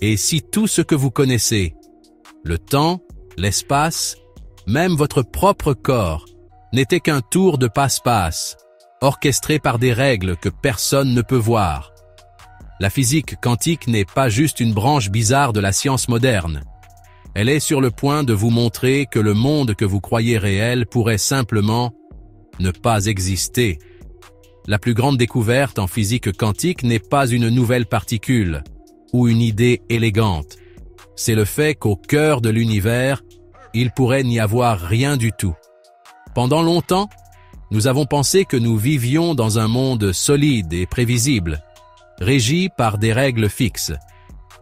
Et si tout ce que vous connaissez, le temps, l'espace, même votre propre corps, n'était qu'un tour de passe-passe, orchestré par des règles que personne ne peut voir? La physique quantique n'est pas juste une branche bizarre de la science moderne. Elle est sur le point de vous montrer que le monde que vous croyez réel pourrait simplement ne pas exister. La plus grande découverte en physique quantique n'est pas une nouvelle particule ou une idée élégante. C'est le fait qu'au cœur de l'univers, il pourrait n'y avoir rien du tout. Pendant longtemps, nous avons pensé que nous vivions dans un monde solide et prévisible, régi par des règles fixes.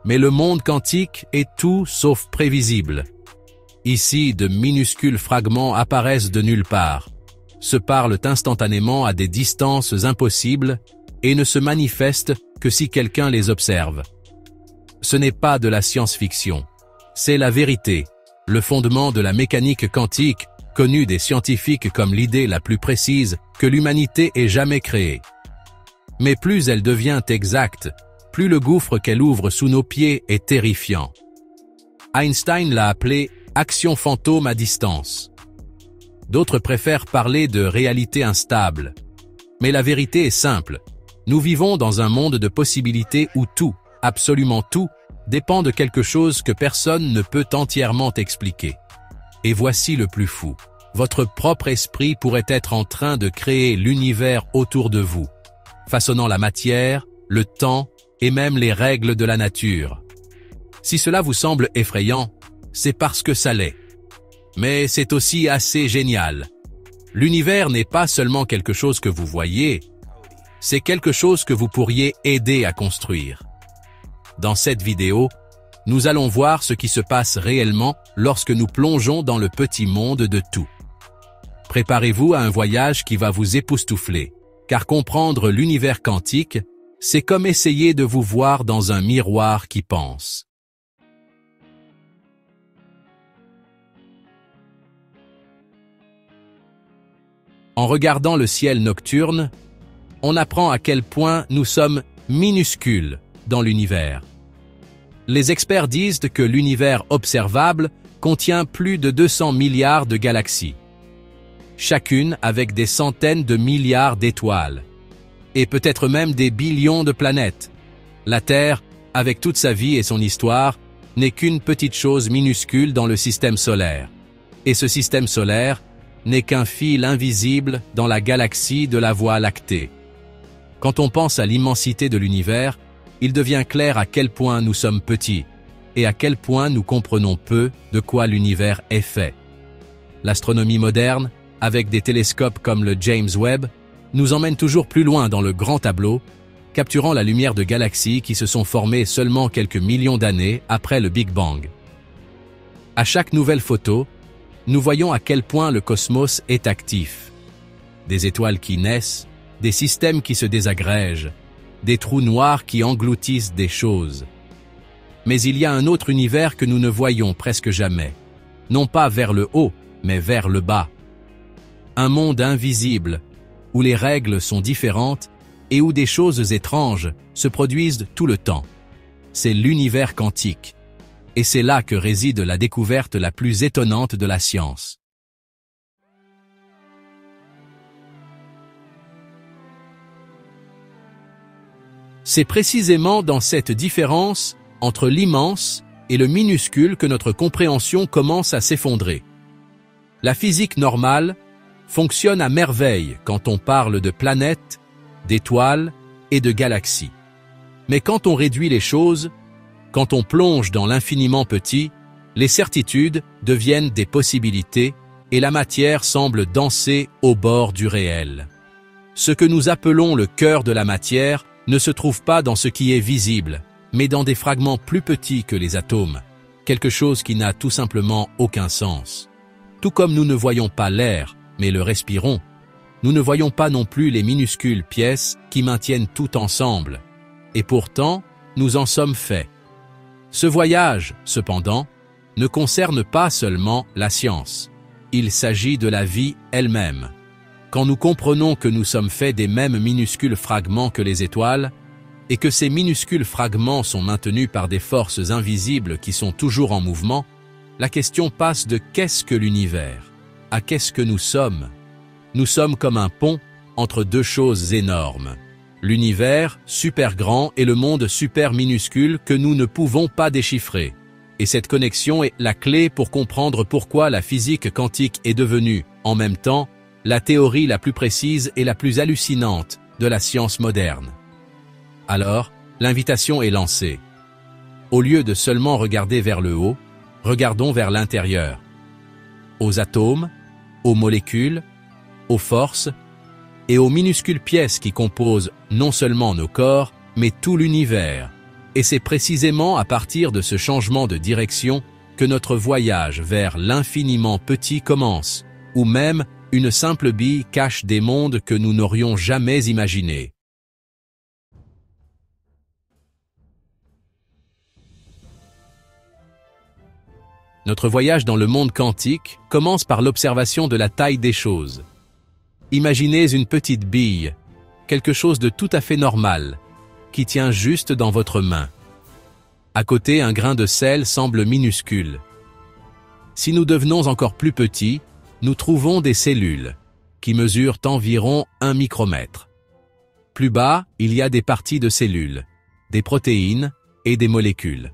Mais le monde quantique est tout sauf prévisible. Ici, de minuscules fragments apparaissent de nulle part, se parlent instantanément à des distances impossibles et ne se manifestent que si quelqu'un les observe. Ce n'est pas de la science-fiction, c'est la vérité, le fondement de la mécanique quantique, connue des scientifiques comme l'idée la plus précise que l'humanité ait jamais créée. Mais plus elle devient exacte, plus le gouffre qu'elle ouvre sous nos pieds est terrifiant. Einstein l'a appelé « action fantôme à distance ». D'autres préfèrent parler de réalité instable. Mais la vérité est simple. Nous vivons dans un monde de possibilités où tout, absolument tout, dépend de quelque chose que personne ne peut entièrement expliquer. Et voici le plus fou. Votre propre esprit pourrait être en train de créer l'univers autour de vous, façonnant la matière, le temps et même les règles de la nature. Si cela vous semble effrayant, c'est parce que ça l'est. Mais c'est aussi assez génial. L'univers n'est pas seulement quelque chose que vous voyez, c'est quelque chose que vous pourriez aider à construire. Dans cette vidéo, nous allons voir ce qui se passe réellement lorsque nous plongeons dans le petit monde de tout. Préparez-vous à un voyage qui va vous époustoufler, car comprendre l'univers quantique, c'est comme essayer de vous voir dans un miroir qui pense. En regardant le ciel nocturne, on apprend à quel point nous sommes minuscules dans l'univers. Les experts disent que l'univers observable contient plus de 200 milliards de galaxies, chacune avec des centaines de milliards d'étoiles, et peut-être même des billions de planètes. La Terre, avec toute sa vie et son histoire, n'est qu'une petite chose minuscule dans le système solaire. Et ce système solaire n'est qu'un fil invisible dans la galaxie de la Voie lactée. Quand on pense à l'immensité de l'univers, il devient clair à quel point nous sommes petits et à quel point nous comprenons peu de quoi l'univers est fait. L'astronomie moderne, avec des télescopes comme le James Webb, nous emmène toujours plus loin dans le grand tableau, capturant la lumière de galaxies qui se sont formées seulement quelques millions d'années après le Big Bang. À chaque nouvelle photo, nous voyons à quel point le cosmos est actif. Des étoiles qui naissent, des systèmes qui se désagrègent, des trous noirs qui engloutissent des choses. Mais il y a un autre univers que nous ne voyons presque jamais, non pas vers le haut, mais vers le bas. Un monde invisible, où les règles sont différentes et où des choses étranges se produisent tout le temps. C'est l'univers quantique. Et c'est là que réside la découverte la plus étonnante de la science. C'est précisément dans cette différence entre l'immense et le minuscule que notre compréhension commence à s'effondrer. La physique normale fonctionne à merveille quand on parle de planètes, d'étoiles et de galaxies. Mais quand on réduit les choses, quand on plonge dans l'infiniment petit, les certitudes deviennent des possibilités et la matière semble danser au bord du réel. Ce que nous appelons le cœur de la matière ne se trouve pas dans ce qui est visible, mais dans des fragments plus petits que les atomes, quelque chose qui n'a tout simplement aucun sens. Tout comme nous ne voyons pas l'air, mais le respirons, nous ne voyons pas non plus les minuscules pièces qui maintiennent tout ensemble. Et pourtant, nous en sommes faits. Ce voyage, cependant, ne concerne pas seulement la science. Il s'agit de la vie elle-même. Quand nous comprenons que nous sommes faits des mêmes minuscules fragments que les étoiles, et que ces minuscules fragments sont maintenus par des forces invisibles qui sont toujours en mouvement, la question passe de qu'est-ce que l'univers à qu'est-ce que nous sommes. Nous sommes comme un pont entre deux choses énormes. L'univers, super grand, et le monde super minuscule que nous ne pouvons pas déchiffrer. Et cette connexion est la clé pour comprendre pourquoi la physique quantique est devenue, en même temps, la théorie la plus précise et la plus hallucinante de la science moderne. Alors, l'invitation est lancée. Au lieu de seulement regarder vers le haut, regardons vers l'intérieur. Aux atomes, aux molécules, aux forces et aux minuscules pièces qui composent non seulement nos corps, mais tout l'univers. Et c'est précisément à partir de ce changement de direction que notre voyage vers l'infiniment petit commence, ou même une simple bille cache des mondes que nous n'aurions jamais imaginés. Notre voyage dans le monde quantique commence par l'observation de la taille des choses. Imaginez une petite bille, quelque chose de tout à fait normal, qui tient juste dans votre main. À côté, un grain de sel semble minuscule. Si nous devenons encore plus petits, nous trouvons des cellules, qui mesurent environ 1 micromètre. Plus bas, il y a des parties de cellules, des protéines et des molécules.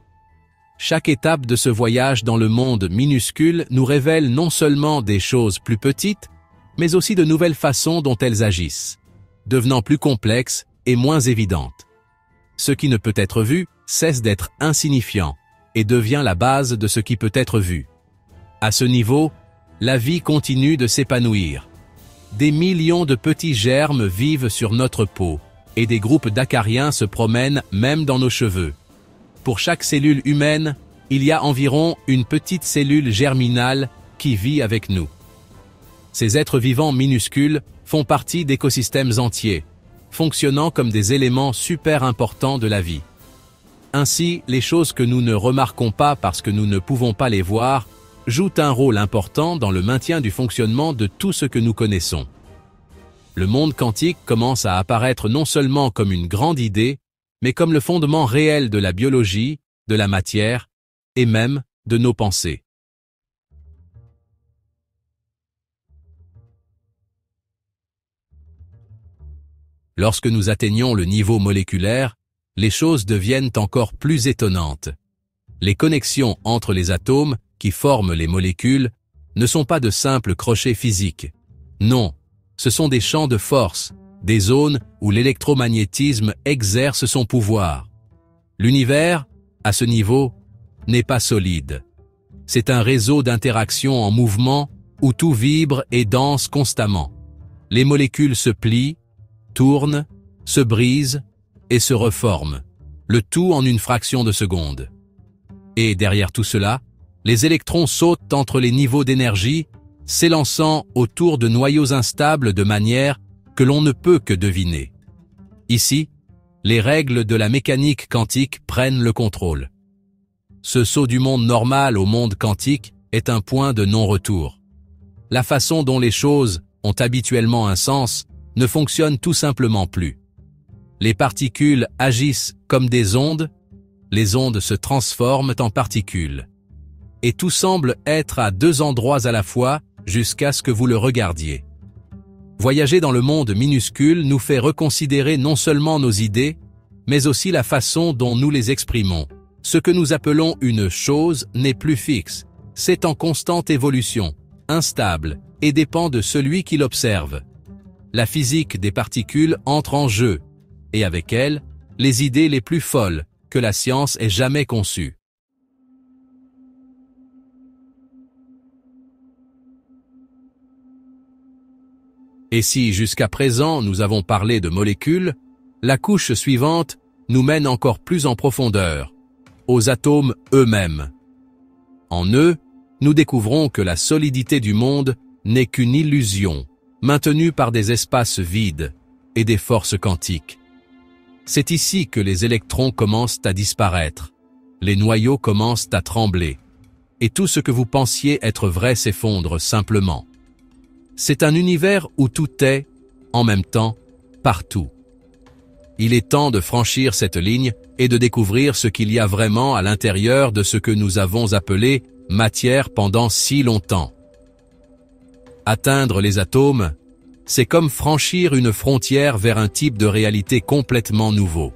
Chaque étape de ce voyage dans le monde minuscule nous révèle non seulement des choses plus petites, mais aussi de nouvelles façons dont elles agissent, devenant plus complexes et moins évidentes. Ce qui ne peut être vu cesse d'être insignifiant et devient la base de ce qui peut être vu. À ce niveau, la vie continue de s'épanouir. Des millions de petits germes vivent sur notre peau, et des groupes d'acariens se promènent même dans nos cheveux. Pour chaque cellule humaine, il y a environ une petite cellule germinale qui vit avec nous. Ces êtres vivants minuscules font partie d'écosystèmes entiers, fonctionnant comme des éléments super importants de la vie. Ainsi, les choses que nous ne remarquons pas parce que nous ne pouvons pas les voir jouent un rôle important dans le maintien du fonctionnement de tout ce que nous connaissons. Le monde quantique commence à apparaître non seulement comme une grande idée, mais comme le fondement réel de la biologie, de la matière, et même de nos pensées. Lorsque nous atteignons le niveau moléculaire, les choses deviennent encore plus étonnantes. Les connexions entre les atomes, qui forment les molécules, ne sont pas de simples crochets physiques. Non, ce sont des champs de force, des zones où l'électromagnétisme exerce son pouvoir. L'univers, à ce niveau, n'est pas solide. C'est un réseau d'interactions en mouvement où tout vibre et danse constamment. Les molécules se plient, tournent, se brisent et se reforment, le tout en une fraction de seconde. Et derrière tout cela, les électrons sautent entre les niveaux d'énergie, s'élançant autour de noyaux instables de manière que l'on ne peut que deviner. Ici, les règles de la mécanique quantique prennent le contrôle. Ce saut du monde normal au monde quantique est un point de non-retour. La façon dont les choses ont habituellement un sens ne fonctionne tout simplement plus. Les particules agissent comme des ondes, les ondes se transforment en particules. Et tout semble être à deux endroits à la fois jusqu'à ce que vous le regardiez. Voyager dans le monde minuscule nous fait reconsidérer non seulement nos idées, mais aussi la façon dont nous les exprimons. Ce que nous appelons une chose n'est plus fixe, c'est en constante évolution, instable, et dépend de celui qui l'observe. La physique des particules entre en jeu, et avec elle, les idées les plus folles que la science ait jamais conçues. Et si jusqu'à présent nous avons parlé de molécules, la couche suivante nous mène encore plus en profondeur, aux atomes eux-mêmes. En eux, nous découvrons que la solidité du monde n'est qu'une illusion, maintenue par des espaces vides et des forces quantiques. C'est ici que les électrons commencent à disparaître, les noyaux commencent à trembler, et tout ce que vous pensiez être vrai s'effondre simplement. C'est un univers où tout est, en même temps, partout. Il est temps de franchir cette ligne et de découvrir ce qu'il y a vraiment à l'intérieur de ce que nous avons appelé matière pendant si longtemps. Atteindre les atomes, c'est comme franchir une frontière vers un type de réalité complètement nouveau.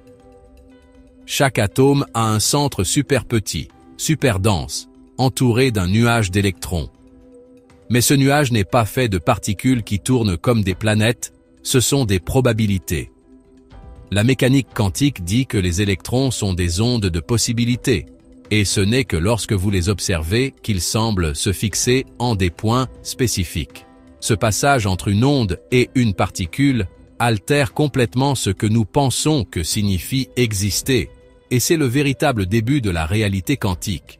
Chaque atome a un centre super petit, super dense, entouré d'un nuage d'électrons. Mais ce nuage n'est pas fait de particules qui tournent comme des planètes, ce sont des probabilités. La mécanique quantique dit que les électrons sont des ondes de possibilités, et ce n'est que lorsque vous les observez qu'ils semblent se fixer en des points spécifiques. Ce passage entre une onde et une particule altère complètement ce que nous pensons que signifie exister, et c'est le véritable début de la réalité quantique.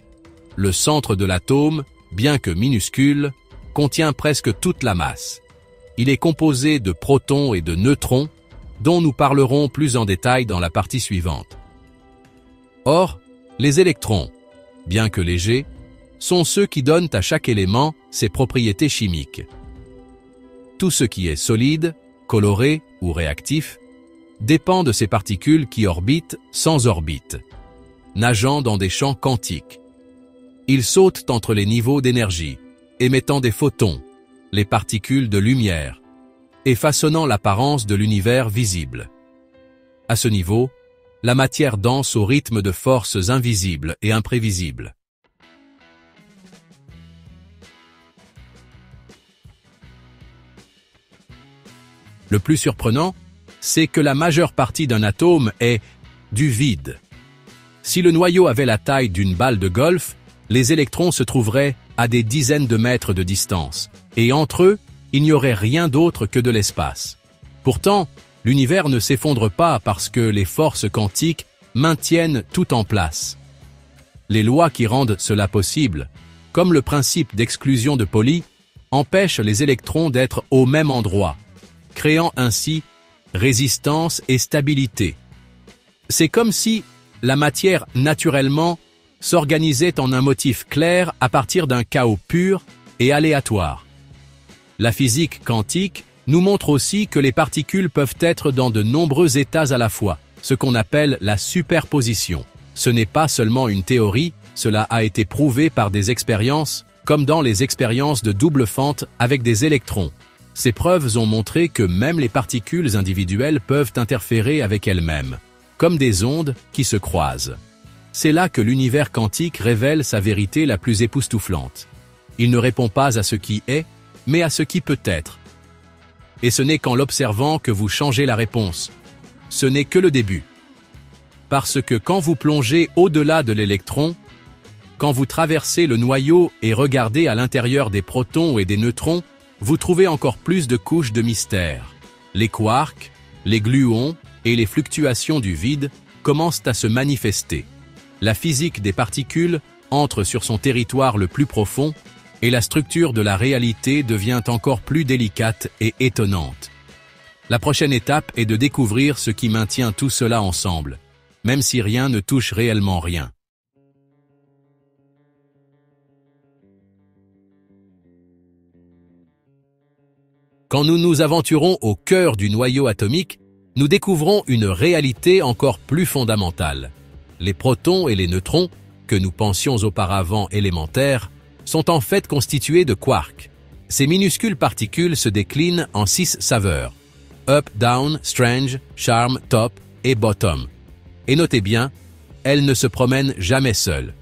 Le centre de l'atome, bien que minuscule, contient presque toute la masse. Il est composé de protons et de neutrons, dont nous parlerons plus en détail dans la partie suivante. Or, les électrons, bien que légers, sont ceux qui donnent à chaque élément ses propriétés chimiques. Tout ce qui est solide, coloré ou réactif dépend de ces particules qui orbitent sans orbite, nageant dans des champs quantiques. Ils sautent entre les niveaux d'énergie, émettant des photons, les particules de lumière, et façonnant l'apparence de l'univers visible. À ce niveau, la matière danse au rythme de forces invisibles et imprévisibles. Le plus surprenant, c'est que la majeure partie d'un atome est du vide. Si le noyau avait la taille d'une balle de golf, les électrons se trouveraient à des dizaines de mètres de distance, et entre eux, il n'y aurait rien d'autre que de l'espace. Pourtant, l'univers ne s'effondre pas parce que les forces quantiques maintiennent tout en place. Les lois qui rendent cela possible, comme le principe d'exclusion de Pauli, empêchent les électrons d'être au même endroit, créant ainsi résistance et stabilité. C'est comme si la matière naturellement s'organisait en un motif clair à partir d'un chaos pur et aléatoire. La physique quantique nous montre aussi que les particules peuvent être dans de nombreux états à la fois, ce qu'on appelle la superposition. Ce n'est pas seulement une théorie, cela a été prouvé par des expériences, comme dans les expériences de double fente avec des électrons. Ces preuves ont montré que même les particules individuelles peuvent interférer avec elles-mêmes, comme des ondes qui se croisent. C'est là que l'univers quantique révèle sa vérité la plus époustouflante. Il ne répond pas à ce qui est, mais à ce qui peut être. Et ce n'est qu'en l'observant que vous changez la réponse. Ce n'est que le début. Parce que quand vous plongez au-delà de l'électron, quand vous traversez le noyau et regardez à l'intérieur des protons et des neutrons, vous trouvez encore plus de couches de mystère. Les quarks, les gluons et les fluctuations du vide commencent à se manifester. La physique des particules entre sur son territoire le plus profond et la structure de la réalité devient encore plus délicate et étonnante. La prochaine étape est de découvrir ce qui maintient tout cela ensemble, même si rien ne touche réellement rien. Quand nous nous aventurons au cœur du noyau atomique, nous découvrons une réalité encore plus fondamentale. Les protons et les neutrons, que nous pensions auparavant élémentaires, sont en fait constitués de quarks. Ces minuscules particules se déclinent en 6 saveurs: up, down, strange, charm, top et bottom. Et notez bien, elles ne se promènent jamais seules.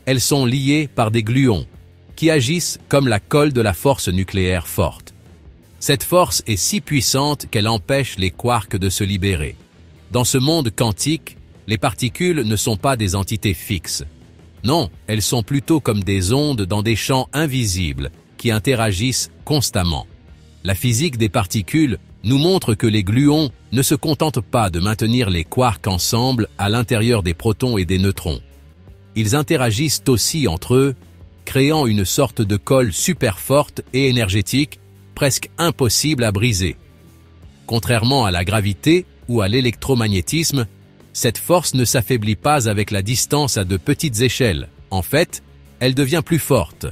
Elles sont liées par des gluons, qui agissent comme la colle de la force nucléaire forte. Cette force est si puissante qu'elle empêche les quarks de se libérer. Dans ce monde quantique, les particules ne sont pas des entités fixes. Non, elles sont plutôt comme des ondes dans des champs invisibles qui interagissent constamment. La physique des particules nous montre que les gluons ne se contentent pas de maintenir les quarks ensemble à l'intérieur des protons et des neutrons. Ils interagissent aussi entre eux, créant une sorte de colle super forte et énergétique, presque impossible à briser. Contrairement à la gravité ou à l'électromagnétisme, cette force ne s'affaiblit pas avec la distance à de petites échelles. En fait, elle devient plus forte.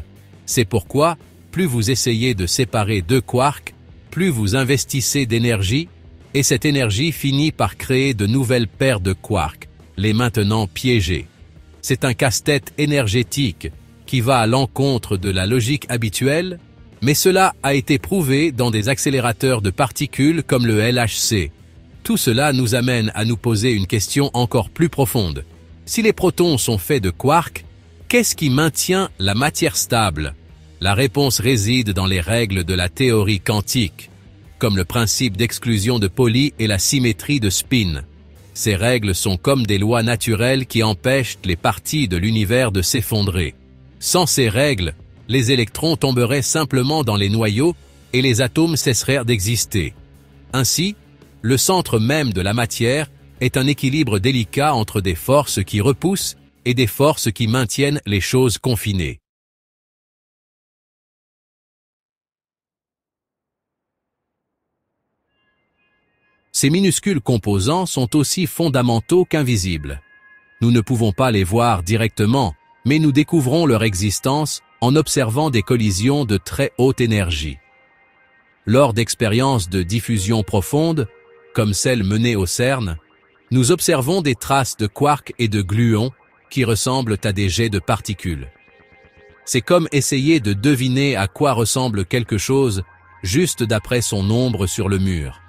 C'est pourquoi plus vous essayez de séparer deux quarks, plus vous investissez d'énergie, et cette énergie finit par créer de nouvelles paires de quarks, les maintenant piégés. C'est un casse-tête énergétique qui va à l'encontre de la logique habituelle, mais cela a été prouvé dans des accélérateurs de particules comme le LHC. Tout cela nous amène à nous poser une question encore plus profonde. Si les protons sont faits de quarks, qu'est-ce qui maintient la matière stable? La réponse réside dans les règles de la théorie quantique, comme le principe d'exclusion de Pauli et la symétrie de spin. Ces règles sont comme des lois naturelles qui empêchent les parties de l'univers de s'effondrer. Sans ces règles, les électrons tomberaient simplement dans les noyaux et les atomes cesseraient d'exister. Ainsi, le centre même de la matière est un équilibre délicat entre des forces qui repoussent et des forces qui maintiennent les choses confinées. Ces minuscules composants sont aussi fondamentaux qu'invisibles. Nous ne pouvons pas les voir directement, mais nous découvrons leur existence en observant des collisions de très haute énergie. Lors d'expériences de diffusion profonde, comme celles menées au CERN, nous observons des traces de quarks et de gluons qui ressemblent à des jets de particules. C'est comme essayer de deviner à quoi ressemble quelque chose juste d'après son ombre sur le mur.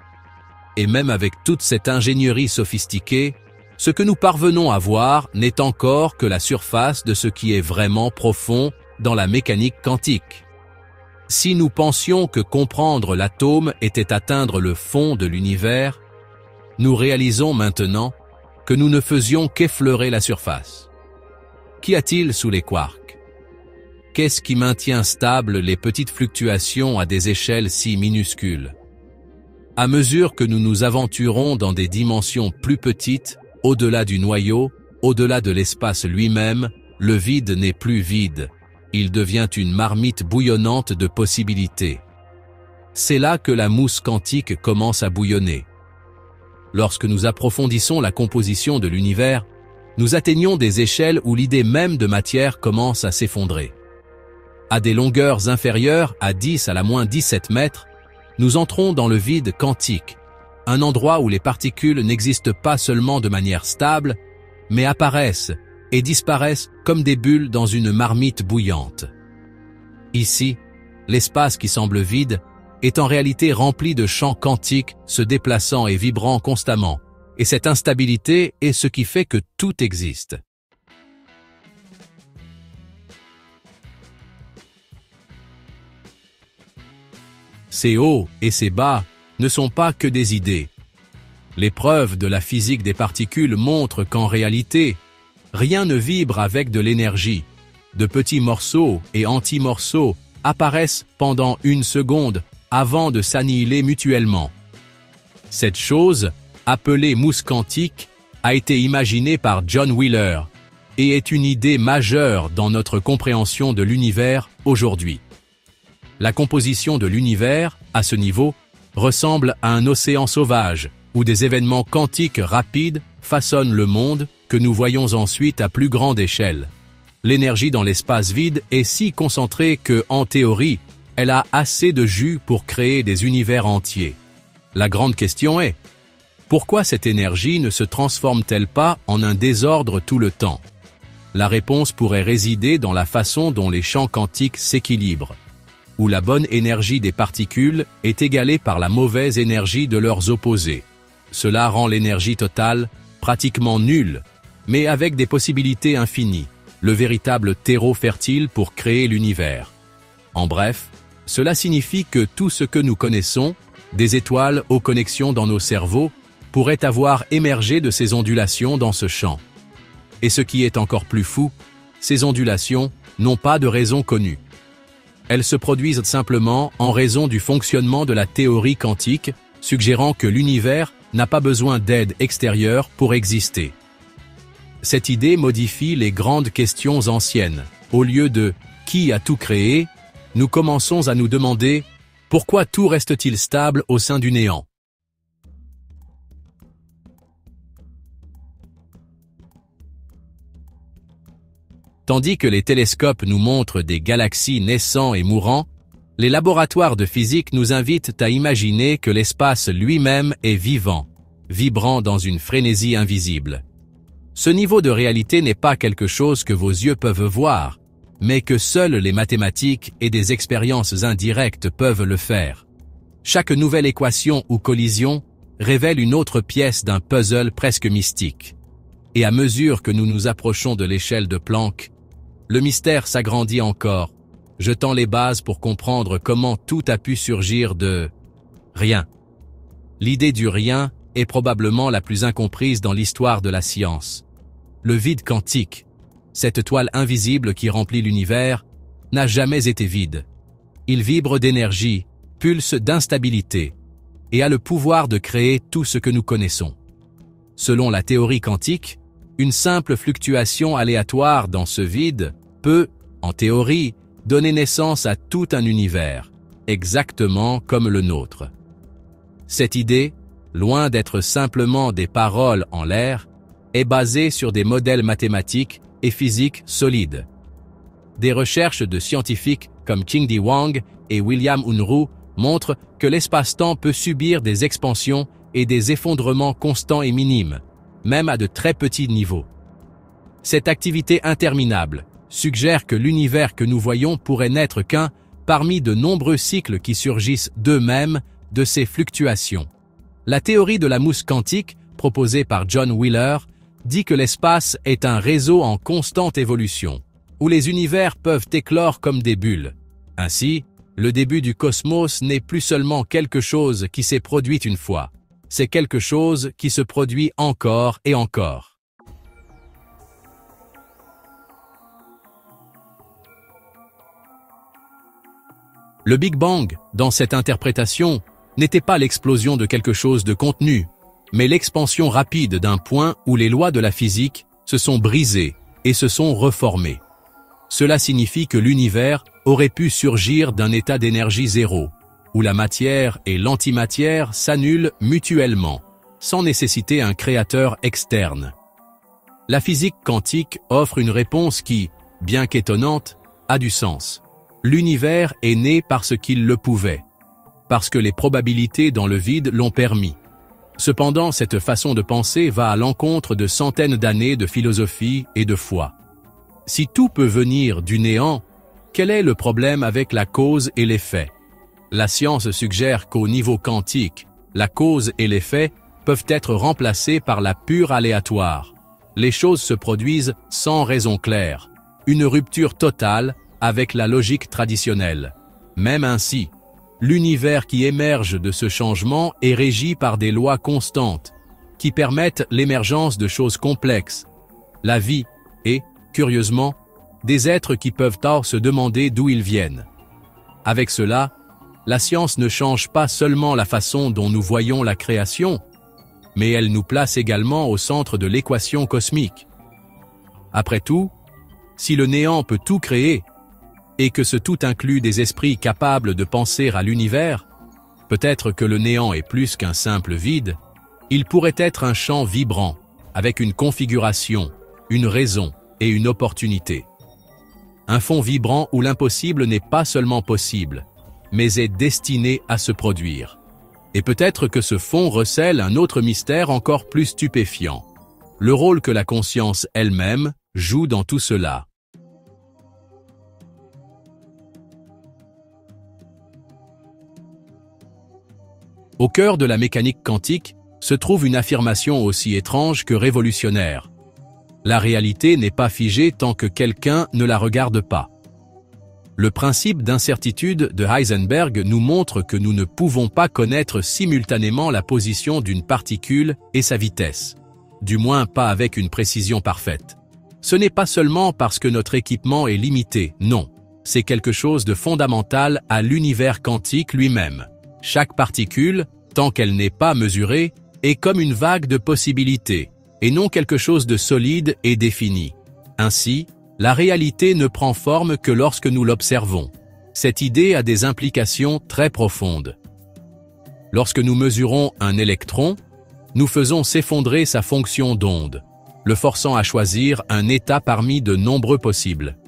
Et même avec toute cette ingénierie sophistiquée, ce que nous parvenons à voir n'est encore que la surface de ce qui est vraiment profond dans la mécanique quantique. Si nous pensions que comprendre l'atome était atteindre le fond de l'univers, nous réalisons maintenant que nous ne faisions qu'effleurer la surface. Qu'y a-t-il sous les quarks? Qu'est-ce qui maintient stables les petites fluctuations à des échelles si minuscules? À mesure que nous nous aventurons dans des dimensions plus petites, au-delà du noyau, au-delà de l'espace lui-même, le vide n'est plus vide. Il devient une marmite bouillonnante de possibilités. C'est là que la mousse quantique commence à bouillonner. Lorsque nous approfondissons la composition de l'univers, nous atteignons des échelles où l'idée même de matière commence à s'effondrer. À des longueurs inférieures à 10 à la moins 17 mètres, nous entrons dans le vide quantique, un endroit où les particules n'existent pas seulement de manière stable, mais apparaissent et disparaissent comme des bulles dans une marmite bouillante. Ici, l'espace qui semble vide est en réalité rempli de champs quantiques se déplaçant et vibrant constamment, et cette instabilité est ce qui fait que tout existe. Ces hauts et ces bas ne sont pas que des idées. Les preuves de la physique des particules montrent qu'en réalité, rien ne vibre avec de l'énergie. De petits morceaux et anti-morceaux apparaissent pendant une seconde avant de s'annihiler mutuellement. Cette chose, appelée mousse quantique, a été imaginée par John Wheeler et est une idée majeure dans notre compréhension de l'univers aujourd'hui. La composition de l'univers, à ce niveau, ressemble à un océan sauvage, où des événements quantiques rapides façonnent le monde que nous voyons ensuite à plus grande échelle. L'énergie dans l'espace vide est si concentrée que, en théorie, elle a assez de jus pour créer des univers entiers. La grande question est, pourquoi cette énergie ne se transforme-t-elle pas en un désordre tout le temps? La réponse pourrait résider dans la façon dont les champs quantiques s'équilibrent, où la bonne énergie des particules est égalée par la mauvaise énergie de leurs opposés. Cela rend l'énergie totale pratiquement nulle, mais avec des possibilités infinies, le véritable terreau fertile pour créer l'univers. En bref, cela signifie que tout ce que nous connaissons, des étoiles aux connexions dans nos cerveaux, pourrait avoir émergé de ces ondulations dans ce champ. Et ce qui est encore plus fou, ces ondulations n'ont pas de raison connue. Elles se produisent simplement en raison du fonctionnement de la théorie quantique, suggérant que l'univers n'a pas besoin d'aide extérieure pour exister. Cette idée modifie les grandes questions anciennes. Au lieu de « qui a tout créé ?», nous commençons à nous demander « pourquoi tout reste-t-il stable au sein du néant ?» Tandis que les télescopes nous montrent des galaxies naissant et mourant, Les laboratoires de physique nous invitent à imaginer que l'espace lui-même est vivant, vibrant dans une frénésie invisible. Ce niveau de réalité n'est pas quelque chose que vos yeux peuvent voir, mais que seules les mathématiques et des expériences indirectes peuvent le faire. Chaque nouvelle équation ou collision révèle une autre pièce d'un puzzle presque mystique. Et à mesure que nous nous approchons de l'échelle de Planck, le mystère s'agrandit encore, jetant les bases pour comprendre comment tout a pu surgir de rien. L'idée du rien est probablement la plus incomprise dans l'histoire de la science. Le vide quantique, cette toile invisible qui remplit l'univers, n'a jamais été vide. Il vibre d'énergie, pulse d'instabilité, et a le pouvoir de créer tout ce que nous connaissons. Selon la théorie quantique, une simple fluctuation aléatoire dans ce vide peut, en théorie, donner naissance à tout un univers, exactement comme le nôtre. Cette idée, loin d'être simplement des paroles en l'air, est basée sur des modèles mathématiques et physiques solides. Des recherches de scientifiques comme Qingdi Wang et William Unruh montrent que l'espace-temps peut subir des expansions et des effondrements constants et minimes, même à de très petits niveaux. Cette activité interminable suggère que l'univers que nous voyons pourrait n'être qu'un parmi de nombreux cycles qui surgissent d'eux-mêmes de ces fluctuations. La théorie de la mousse quantique, proposée par John Wheeler, dit que l'espace est un réseau en constante évolution, où les univers peuvent éclore comme des bulles. Ainsi, le début du cosmos n'est plus seulement quelque chose qui s'est produit une fois, c'est quelque chose qui se produit encore et encore. Le Big Bang, dans cette interprétation, n'était pas l'explosion de quelque chose de contenu, mais l'expansion rapide d'un point où les lois de la physique se sont brisées et se sont reformées. Cela signifie que l'univers aurait pu surgir d'un état d'énergie zéro, où la matière et l'antimatière s'annulent mutuellement, sans nécessiter un créateur externe. La physique quantique offre une réponse qui, bien qu'étonnante, a du sens. L'univers est né parce qu'il le pouvait, parce que les probabilités dans le vide l'ont permis. Cependant, cette façon de penser va à l'encontre de centaines d'années de philosophie et de foi. Si tout peut venir du néant, quel est le problème avec la cause et l'effet? La science suggère qu'au niveau quantique, la cause et l'effet peuvent être remplacés par la pure aléatoire. Les choses se produisent sans raison claire, une rupture totale avec la logique traditionnelle. Même ainsi, l'univers qui émerge de ce changement est régi par des lois constantes, qui permettent l'émergence de choses complexes, la vie et, curieusement, des êtres qui peuvent tard se demander d'où ils viennent. Avec cela, la science ne change pas seulement la façon dont nous voyons la création, mais elle nous place également au centre de l'équation cosmique. Après tout, si le néant peut tout créer, et que ce tout inclut des esprits capables de penser à l'univers, peut-être que le néant est plus qu'un simple vide, il pourrait être un champ vibrant, avec une configuration, une raison et une opportunité. Un fond vibrant où l'impossible n'est pas seulement possible, mais est destiné à se produire. Et peut-être que ce fond recèle un autre mystère encore plus stupéfiant, le rôle que la conscience elle-même joue dans tout cela. Au cœur de la mécanique quantique se trouve une affirmation aussi étrange que révolutionnaire. La réalité n'est pas figée tant que quelqu'un ne la regarde pas. Le principe d'incertitude de Heisenberg nous montre que nous ne pouvons pas connaître simultanément la position d'une particule et sa vitesse. Du moins pas avec une précision parfaite. Ce n'est pas seulement parce que notre équipement est limité, non. C'est quelque chose de fondamental à l'univers quantique lui-même. Chaque particule, tant qu'elle n'est pas mesurée, est comme une vague de possibilités, et non quelque chose de solide et défini. Ainsi, la réalité ne prend forme que lorsque nous l'observons. Cette idée a des implications très profondes. Lorsque nous mesurons un électron, nous faisons s'effondrer sa fonction d'onde, le forçant à choisir un état parmi de nombreux possibles.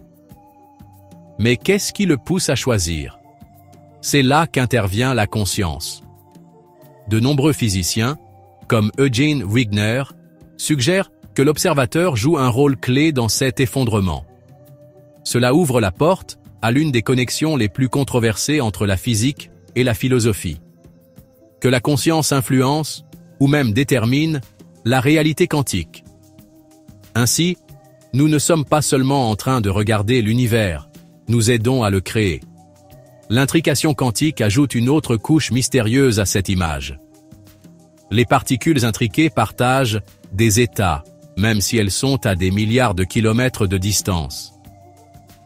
Mais qu'est-ce qui le pousse à choisir? c'est là qu'intervient la conscience. De nombreux physiciens, comme Eugene Wigner, suggèrent que l'observateur joue un rôle clé dans cet effondrement. Cela ouvre la porte à l'une des connexions les plus controversées entre la physique et la philosophie. Que la conscience influence, ou même détermine, la réalité quantique. Ainsi, nous ne sommes pas seulement en train de regarder l'univers, nous aidons à le créer. L'intrication quantique ajoute une autre couche mystérieuse à cette image. Les particules intriquées partagent des états, même si elles sont à des milliards de kilomètres de distance.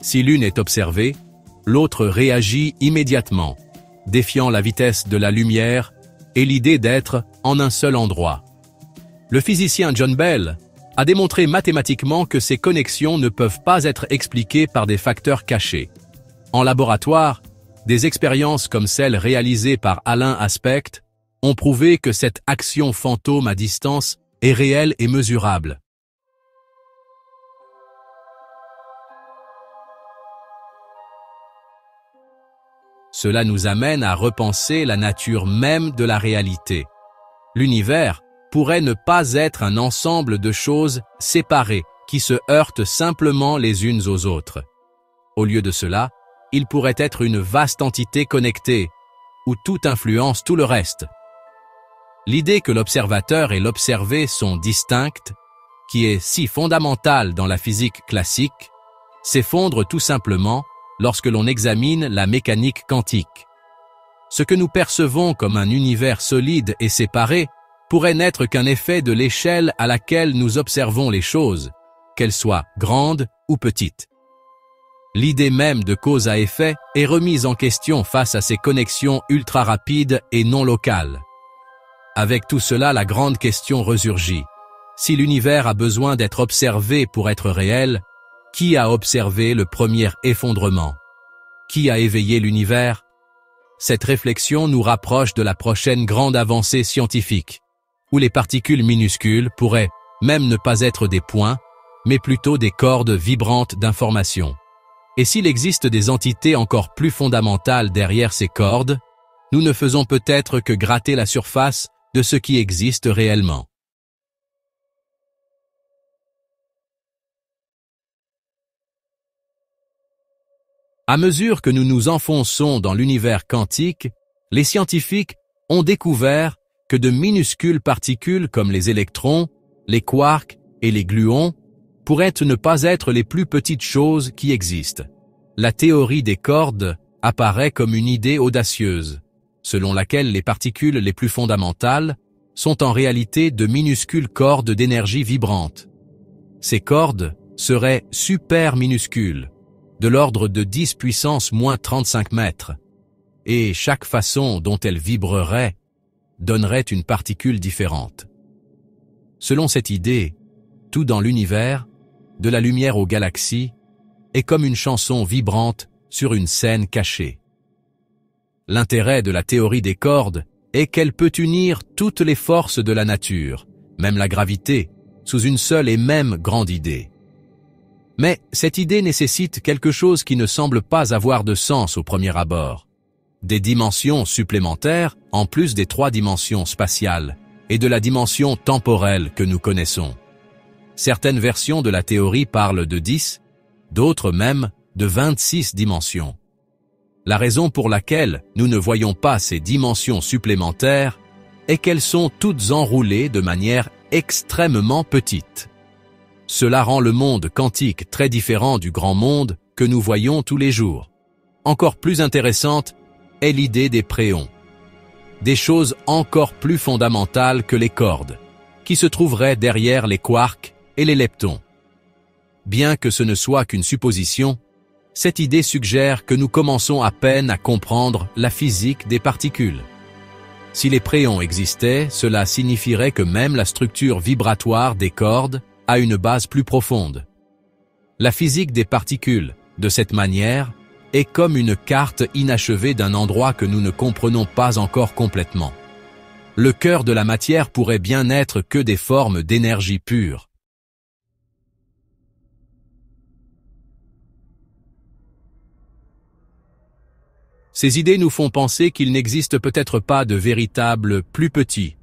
Si l'une est observée, l'autre réagit immédiatement, défiant la vitesse de la lumière et l'idée d'être en un seul endroit. Le physicien John Bell a démontré mathématiquement que ces connexions ne peuvent pas être expliquées par des facteurs cachés. En laboratoire, des expériences comme celles réalisées par Alain Aspect ont prouvé que cette action fantôme à distance est réelle et mesurable. Cela nous amène à repenser la nature même de la réalité. L'univers pourrait ne pas être un ensemble de choses séparées qui se heurtent simplement les unes aux autres. Au lieu de cela, il pourrait être une vaste entité connectée, où tout influence tout le reste. L'idée que l'observateur et l'observé sont distinctes, qui est si fondamentale dans la physique classique, s'effondre tout simplement lorsque l'on examine la mécanique quantique. Ce que nous percevons comme un univers solide et séparé pourrait n'être qu'un effet de l'échelle à laquelle nous observons les choses, qu'elles soient grandes ou petites. L'idée même de cause à effet est remise en question face à ces connexions ultra rapides et non locales. Avec tout cela, la grande question ressurgit. Si l'univers a besoin d'être observé pour être réel, qui a observé le premier effondrement? Qui a éveillé l'univers? Cette réflexion nous rapproche de la prochaine grande avancée scientifique, où les particules minuscules pourraient même ne pas être des points, mais plutôt des cordes vibrantes d'information. Et s'il existe des entités encore plus fondamentales derrière ces cordes, nous ne faisons peut-être que gratter la surface de ce qui existe réellement. À mesure que nous nous enfonçons dans l'univers quantique, les scientifiques ont découvert que de minuscules particules comme les électrons, les quarks et les gluons pourraient ne pas être les plus petites choses qui existent. La théorie des cordes apparaît comme une idée audacieuse, selon laquelle les particules les plus fondamentales sont en réalité de minuscules cordes d'énergie vibrante. Ces cordes seraient super minuscules, de l'ordre de 10 puissance moins 35 mètres, et chaque façon dont elles vibreraient donnerait une particule différente. Selon cette idée, tout dans l'univers, de la lumière aux galaxies, est comme une chanson vibrante sur une scène cachée. L'intérêt de la théorie des cordes est qu'elle peut unir toutes les forces de la nature, même la gravité, sous une seule et même grande idée. Mais cette idée nécessite quelque chose qui ne semble pas avoir de sens au premier abord. Des dimensions supplémentaires, en plus des 3 dimensions spatiales, et de la dimension temporelle que nous connaissons. Certaines versions de la théorie parlent de 10, d'autres même de 26 dimensions. La raison pour laquelle nous ne voyons pas ces dimensions supplémentaires est qu'elles sont toutes enroulées de manière extrêmement petite. Cela rend le monde quantique très différent du grand monde que nous voyons tous les jours. Encore plus intéressante est l'idée des préons. Des choses encore plus fondamentales que les cordes, qui se trouveraient derrière les quarks et les leptons. Bien que ce ne soit qu'une supposition, cette idée suggère que nous commençons à peine à comprendre la physique des particules. Si les préons existaient, cela signifierait que même la structure vibratoire des cordes a une base plus profonde. La physique des particules, de cette manière, est comme une carte inachevée d'un endroit que nous ne comprenons pas encore complètement. Le cœur de la matière pourrait bien n'être que des formes d'énergie pure. Ces idées nous font penser qu'il n'existe peut-être pas de véritable plus petit.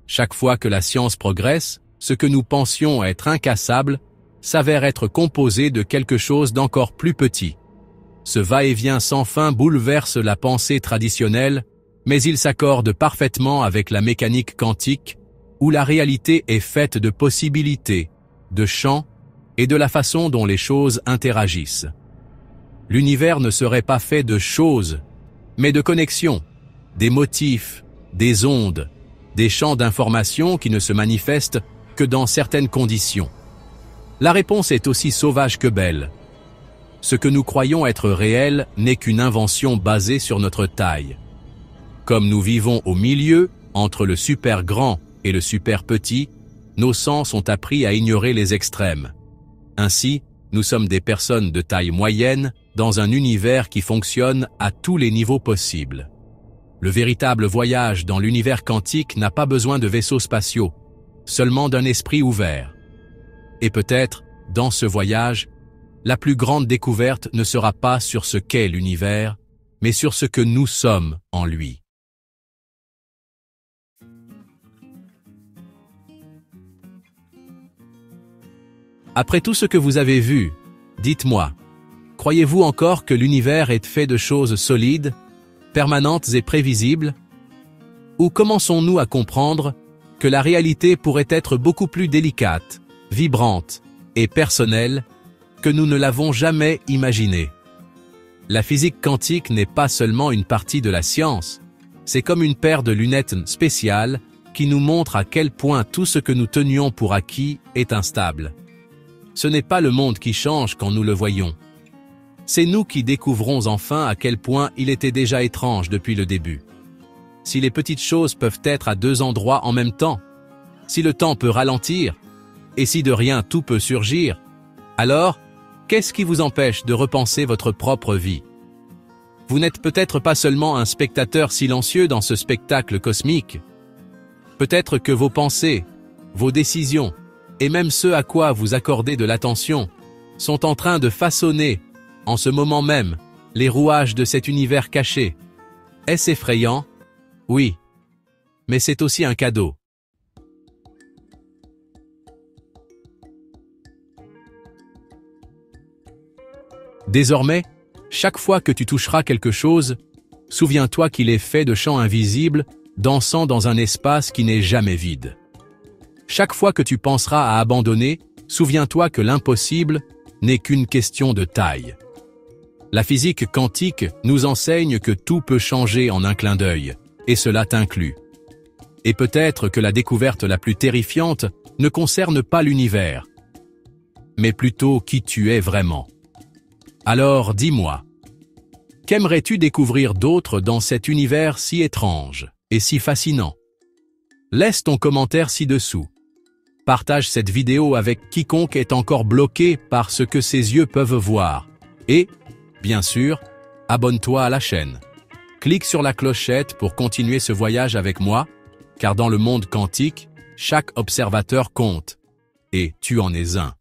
Chaque fois que la science progresse, ce que nous pensions être incassable s'avère être composé de quelque chose d'encore plus petit. Ce va-et-vient sans fin bouleverse la pensée traditionnelle, mais il s'accorde parfaitement avec la mécanique quantique, où la réalité est faite de possibilités, de champs et de la façon dont les choses interagissent. L'univers ne serait pas fait de choses, mais de connexions, des motifs, des ondes, des champs d'information qui ne se manifestent que dans certaines conditions. La réponse est aussi sauvage que belle. Ce que nous croyons être réel n'est qu'une invention basée sur notre taille. Comme nous vivons au milieu, entre le super grand et le super petit, nos sens ont appris à ignorer les extrêmes. Ainsi, nous sommes des personnes de taille moyenne dans un univers qui fonctionne à tous les niveaux possibles. Le véritable voyage dans l'univers quantique n'a pas besoin de vaisseaux spatiaux, seulement d'un esprit ouvert. Et peut-être, dans ce voyage, la plus grande découverte ne sera pas sur ce qu'est l'univers, mais sur ce que nous sommes en lui. Après tout ce que vous avez vu, dites-moi, croyez-vous encore que l'univers est fait de choses solides, permanentes et prévisibles? Ou commençons-nous à comprendre que la réalité pourrait être beaucoup plus délicate, vibrante et personnelle que nous ne l'avons jamais imaginé? La physique quantique n'est pas seulement une partie de la science, c'est comme une paire de lunettes spéciales qui nous montre à quel point tout ce que nous tenions pour acquis est instable. Ce n'est pas le monde qui change quand nous le voyons. C'est nous qui découvrons enfin à quel point il était déjà étrange depuis le début. Si les petites choses peuvent être à deux endroits en même temps, si le temps peut ralentir, et si de rien tout peut surgir, alors, qu'est-ce qui vous empêche de repenser votre propre vie? Vous n'êtes peut-être pas seulement un spectateur silencieux dans ce spectacle cosmique. Peut-être que vos pensées, vos décisions, et même ce à quoi vous accordez de l'attention, sont en train de façonner, en ce moment même, les rouages de cet univers caché. Est-ce effrayant? Oui. Mais c'est aussi un cadeau. Désormais, chaque fois que tu toucheras quelque chose, souviens-toi qu'il est fait de champs invisibles, dansant dans un espace qui n'est jamais vide. Chaque fois que tu penseras à abandonner, souviens-toi que l'impossible n'est qu'une question de taille. La physique quantique nous enseigne que tout peut changer en un clin d'œil, et cela t'inclut. Et peut-être que la découverte la plus terrifiante ne concerne pas l'univers, mais plutôt qui tu es vraiment. Alors dis-moi, qu'aimerais-tu découvrir d'autre dans cet univers si étrange et si fascinant? Laisse ton commentaire ci-dessous. Partage cette vidéo avec quiconque est encore bloqué par ce que ses yeux peuvent voir. Et, bien sûr, abonne-toi à la chaîne. Clique sur la clochette pour continuer ce voyage avec moi, car dans le monde quantique, chaque observateur compte. Et tu en es un.